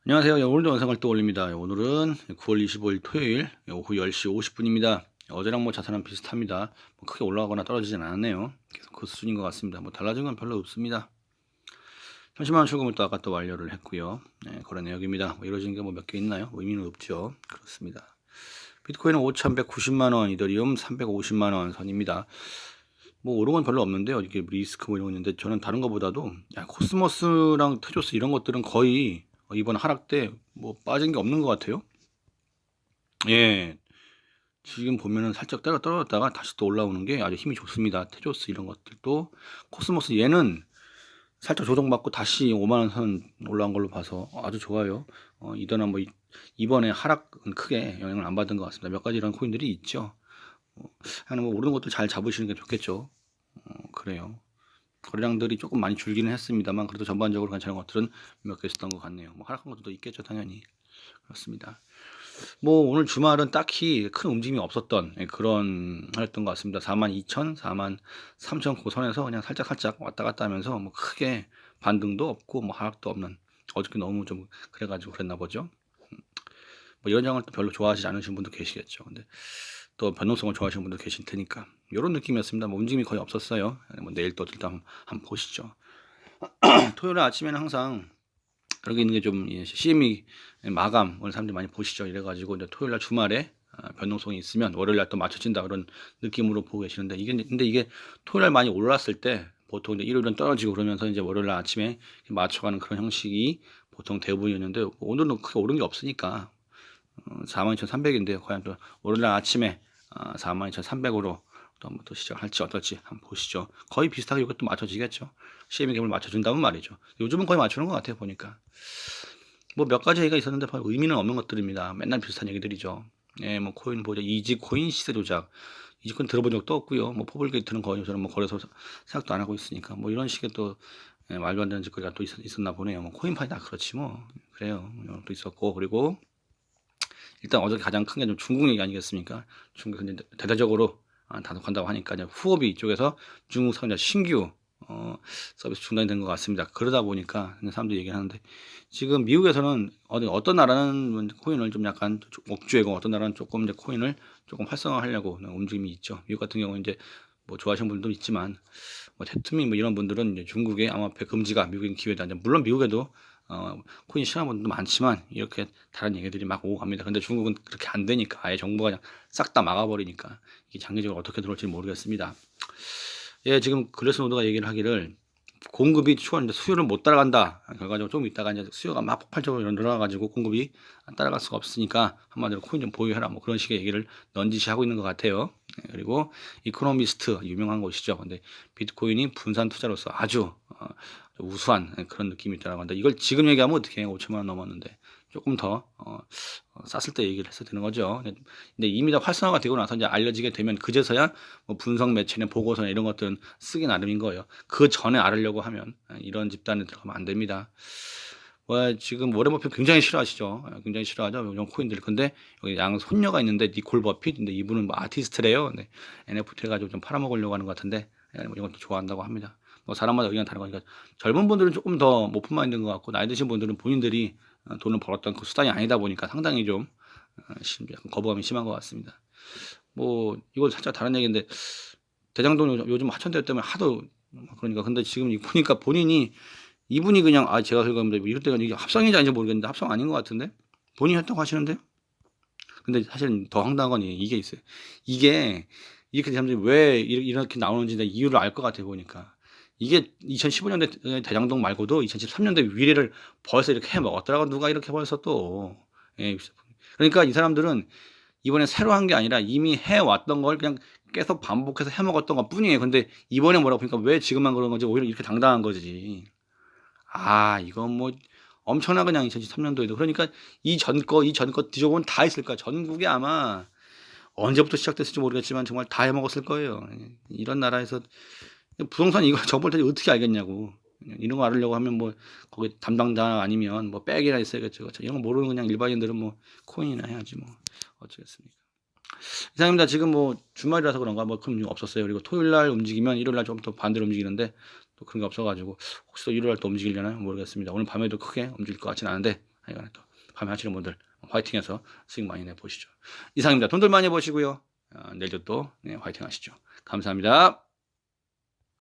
안녕하세요. 오늘도 영상을 또 올립니다. 오늘은 9월 25일 토요일 오후 10시 50분입니다. 어제랑 뭐 자세랑 비슷합니다. 뭐 크게 올라가거나 떨어지진 않았네요. 계속 그 수준인 것 같습니다. 뭐 달라진 건 별로 없습니다. 30만 원 출금을 또 아까 또 완료를 했고요. 네, 거래 내역입니다. 뭐 이루어진 게 뭐 몇 개 있나요? 의미는 없죠. 그렇습니다. 비트코인은 5,190만 원, 이더리움 350만 원 선입니다. 뭐 오른 건 별로 없는데요. 이렇게 리스크 뭐 이런 거 있는데 저는 다른 것보다도 코스모스랑 테조스 이런 것들은 거의 이번 하락 때 뭐 빠진 게 없는 것 같아요. 예, 지금 보면은 살짝 떨어졌다가 다시 또 올라오는 게 아주 힘이 좋습니다. 테조스 이런 것들도 코스모스 얘는 살짝 조정받고 다시 5만 원 선 올라온 걸로 봐서 아주 좋아요. 이더나 뭐 이번에 하락은 크게 영향을 안 받은 것 같습니다. 몇 가지 이런 코인들이 있죠. 하는 뭐 오르는 것도 잘 잡으시는 게 좋겠죠. 그래요. 거래량들이 조금 많이 줄기는 했습니다만 그래도 전반적으로 괜찮은 것들은 몇 개 있었던 것 같네요. 뭐 하락한 것도 있겠죠, 당연히. 그렇습니다. 뭐 오늘 주말은 딱히 큰 움직임이 없었던 그런 하였던 것 같습니다. 42,000, 43,000 고선에서 그냥 살짝 왔다 갔다 하면서 뭐 크게 반등도 없고 뭐 하락도 없는, 어저께 너무 좀 그래가지고 그랬나 보죠. 뭐 이런 장을 또 별로 좋아하시지 않으신 분도 계시겠죠. 근데 또 변동성을 좋아하시는 분도 계실 테니까 이런 느낌이었습니다. 뭐 움직임이 거의 없었어요. 뭐 내일 또 일단 한번 보시죠. 토요일 아침에는 항상 그렇게 있는 게 좀 CME 마감을 사람들이 많이 보시죠. 이래가지고 이제 토요일 날 주말에 변동성이 있으면 월요일 날 또 맞춰진다 그런 느낌으로 보고 계시는데 근데 이게 토요일 날 많이 올랐을 때 보통 이제 일요일은 떨어지고 그러면서 이제 월요일 날 아침에 맞춰가는 그런 형식이 보통 대부분이었는데 오늘은 크게 오른 게 없으니까 42,300인데요. 과연 또 월요일 날 아침에 42,300으로 또 한번 또 시작할지 어떨지 한번 보시죠. 거의 비슷하게 이것도 맞춰지겠죠. CME 갭을 맞춰준다면 말이죠. 요즘은 거의 맞추는 것 같아요, 보니까. 뭐 몇 가지 얘기가 있었는데 별 의미는 없는 것들입니다. 맨날 비슷한 얘기들이죠. 예, 뭐 코인 보자, 이지코인 시세 조작. 이지코인 들어본 적도 없고요. 뭐 포블게이트는 거의 저는 뭐 거래소 생각도 안 하고 있으니까 뭐 이런 식의 또 말도 안 되는 짓거리가 또 있었나 보네요. 뭐 코인파이 다 그렇지 뭐. 그래요. 이런 것도 있었고 그리고 일단 어저께 가장 큰 게 좀 중국 얘기 아니겠습니까? 중국 이제 대대적으로 단속한다고 하니까 이제 후업이 이쪽에서 중국 상자 신규 서비스 중단이 된 것 같습니다. 그러다 보니까 사람들이 얘기하는데 지금 미국에서는 어떤 나라는 코인을 좀 약간 억제하고 어떤 나라는 조금 이제 코인을 조금 활성화하려고 움직임이 있죠. 미국 같은 경우는 이제 뭐 좋아하시는 분들도 있지만 뭐 테트미 뭐 이런 분들은 이제 중국의 암호화폐 금지가 미국인 기회다. 물론 미국에도 코인 싫어하는 분들도 많지만 이렇게 다른 얘기들이 막 오고 갑니다. 근데 중국은 그렇게 안 되니까 아예 정부가 그냥 싹 다 막아버리니까 이게 장기적으로 어떻게 들어올지 모르겠습니다. 예, 지금 글래스노드가 얘기를 하기를 공급이 추월인데 수요를 못 따라간다. 결과적으로 좀 있다가 이제 수요가 막 폭발적으로 늘어나가지고 공급이 따라갈 수가 없으니까 한마디로 코인 좀 보유해라. 뭐 그런 식의 얘기를 넌지시 하고 있는 것 같아요. 예, 그리고 이코노미스트 유명한 곳이죠. 근데 비트코인이 분산 투자로서 아주 우수한 그런 느낌이 있다라고 하는데 이걸 지금 얘기하면 어떻게 5천만 원 넘었는데 조금 더 쌌을 때 얘기를 했어야 되는 거죠. 근데 이미 다 활성화가 되고 나서 이제 알려지게 되면 그제서야 뭐 분석 매체나 보고서나 이런 것들은 쓰기 나름인 거예요. 그 전에 알으려고 하면 이런 집단에 들어가면 안 됩니다. 지금 워렌 버핏 굉장히 싫어하시죠. 굉장히 싫어하죠. 이런 코인들. 근데 여기 양 손녀가 있는데 니콜 버핏. 근데 이분은 뭐 아티스트래요. 근데 NFT 해가지고 좀 팔아먹으려고 하는 것 같은데 뭐 이런 것도 좋아한다고 합니다. 뭐 사람마다 의견 다른 거니까 젊은 분들은 조금 더 오픈 마인드인 것 같고 나이 드신 분들은 본인들이 돈을 벌었던 그 수단이 아니다 보니까 상당히 좀 약간 거부감이 심한 것 같습니다. 뭐 이거 살짝 다른 얘기인데 대장동 요즘 하천대유 때문에 하도 그러니까 근데 지금 보니까 본인이 이분이 그냥 제가 설계합니다 뭐 이럴 때가 이게 합성인지 아닌지 모르겠는데 합성 아닌 것 같은데 본인이 했다고 하시는데요. 근데 사실 더 황당한 건 이게 있어요. 이게 이렇게 사람들이 왜 이렇게 나오는지 이유를 알 것 같아요 보니까. 이게 2015년대 대장동 말고도 2013년대 위례를 벌써 이렇게 해 먹었더라고. 누가 이렇게 벌써 또. 예, 그러니까 이 사람들은 이번에 새로 한 게 아니라 이미 해왔던 걸 그냥 계속 반복해서 해 먹었던 것 뿐이에요. 근데 이번에 뭐라고 보니까 왜 지금만 그런 건지 오히려 이렇게 당당한 거지. 이건 뭐 엄청나 그냥 2013년도에도 그러니까 이 전 거 뒤져보면 다 있을 거야. 전국에 아마 언제부터 시작됐을지 모르겠지만 정말 다 해먹었을 거예요. 이런 나라에서 부동산 이거 정보를 대체 어떻게 알겠냐고. 이런 거 알으려고 하면 뭐 거기 담당자 아니면 뭐 백이나 있어야겠죠. 그렇죠? 이런 거 모르는 그냥 일반인들은 뭐 코인이나 해야지 뭐 어쩌겠습니까. 이상입니다. 지금 뭐 주말이라서 그런가 뭐 큰 움직임 없었어요. 그리고 토요일 날 움직이면 일요일 날 좀 더 반대로 움직이는데 또 그런 게 없어가지고 혹시 또 일요일 날 또 움직이려나 모르겠습니다. 오늘 밤에도 크게 움직일 것 같지는 않은데 하여간에 또 밤에 하시는 분들 화이팅해서 수익 많이 내보시죠. 이상입니다. 돈들 많이 버시고요. 내일도 또 화이팅 하시죠. 감사합니다.